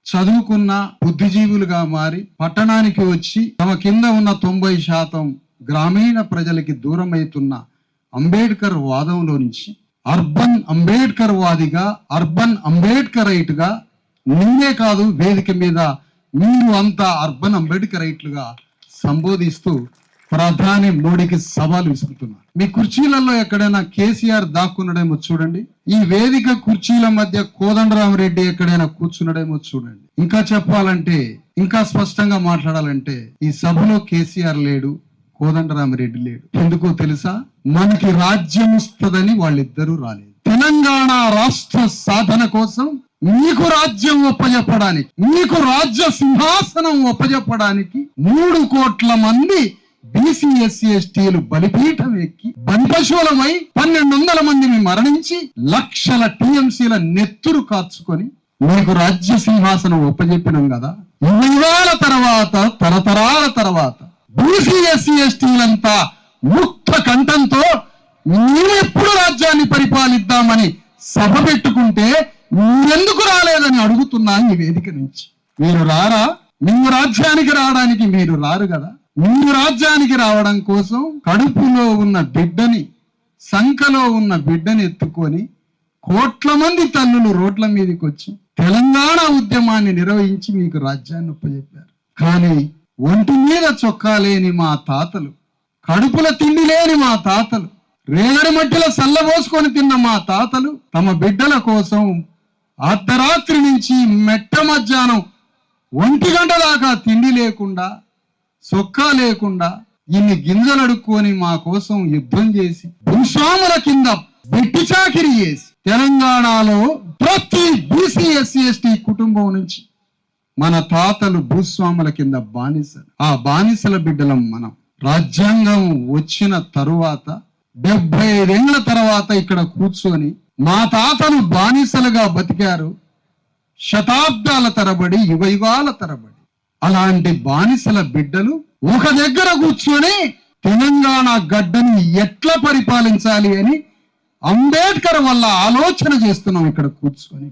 చదువుకున్న బుద్ధిజీవులుగా మారి పట్టణానికి వచ్చి తమ కింద ఉన్న 90% గ్రామీణ ప్రజలకి దూరం అవుతున్న అంబేద్కర్ వాదంలో నుంచి అర్బన్ అంబేద్కర్ వాదిగా, అర్బన్ అంబేద్కరైట్ గా నిన్నే కాదు వేదిక మీద మీరు అంతా అర్బన్ అంబేద్కరైట్లుగా సంబోధిస్తూ ప్రధాని మోడీకి సవాలు విసురుతున్నారు. మీ కుర్చీలలో ఎక్కడైనా కేసీఆర్ దాక్కున్నాడేమో చూడండి. ఈ వేదిక కుర్చీల మధ్య కోదండరామరెడ్డి ఎక్కడైనా కూర్చున్నాడేమో చూడండి. ఇంకా చెప్పాలంటే, ఇంకా స్పష్టంగా మాట్లాడాలంటే ఈ సభలో కేసీఆర్ లేడు, కోదండరామరెడ్డి లేడు. ఎందుకో తెలుసా? మనకి రాజ్యం వస్తుందని వాళ్ళిద్దరూ రాలేదు. తెలంగాణ రాష్ట్ర సాధన కోసం మీకు రాజ్యం ఒప్పజెప్పడానికి, మీకు రాజ్య సింహాసనం ఒప్పజెప్పడానికి 3 కోట్ల మంది బీసీ ఎస్సీ ఎస్టీలు బలిపీఠం ఎక్కి బంపశూలమై 1200 మందిని మరణించి లక్షల టీఎంసీల నెత్తురు కాచుకొని మీకు రాజ్య సింహాసనం ఒప్పజెప్పినాం కదా. యుగాల తర్వాత, తరతరాల తర్వాత బీసీ ఎస్సీ ఎస్టీలంతా ముక్త కంఠంతో మేము ఎప్పుడు రాజ్యాన్ని పరిపాలిద్దామని సభ పెట్టుకుంటే మీరెందుకు రాలేదని అడుగుతున్నా ఈ వేదిక నుంచి. మీరు రారా? మీరు రాజ్యానికి రావడానికి మీరు రారు కదా. మీరు రాజ్యానికి రావడం కోసం కడుపులో ఉన్న బిడ్డని, సంకలో ఉన్న బిడ్డని ఎత్తుకొని కోట్ల మంది తల్లులు రోడ్ల మీదకి వచ్చి తెలంగాణ ఉద్యమాన్ని నిర్వహించి మీకు రాజ్యాన్ని ఒప్పజెప్పారు. కానీ ఒంటి మీద చొక్కా లేని మా తాతలు, కడుపుల తిండి లేని మా తాతలు, రేగడి మట్టిలో సల్లబోసుకొని తిన్న మా తాతలు తమ బిడ్డల కోసం అర్ధరాత్రి నుంచి మెట్ట మధ్యాహ్నం 1 గంట దాకా తిండి లేకుండా, సొక్కా లేకుండా ఇన్ని గింజలు అడుక్కొని మా కోసం యుద్ధం చేసి భూస్వాముల కింద బెట్టి చాకిరి చేసి తెలంగాణలో ప్రతి బీసీ ఎస్సీ ఎస్టీ కుటుంబం నుంచి మన తాతలు భూస్వాముల కింద బానిసలు. ఆ బానిసల బిడ్డలం మనం. రాజ్యాంగం వచ్చిన తరువాత 75 ఏళ్ల తర్వాత ఇక్కడ కూర్చొని మా తాతలు బానిసలుగా బతికారు శతాబ్దాల తరబడి, యుగయుగాల తరబడి. అలాంటి బానిసల బిడ్డలు ఒక దగ్గర కూర్చొని తెలంగాణ గడ్డని ఎట్లా పరిపాలించాలి అని అంబేద్కర్ వల్ల ఆలోచన చేస్తున్నాం ఇక్కడ కూర్చొని.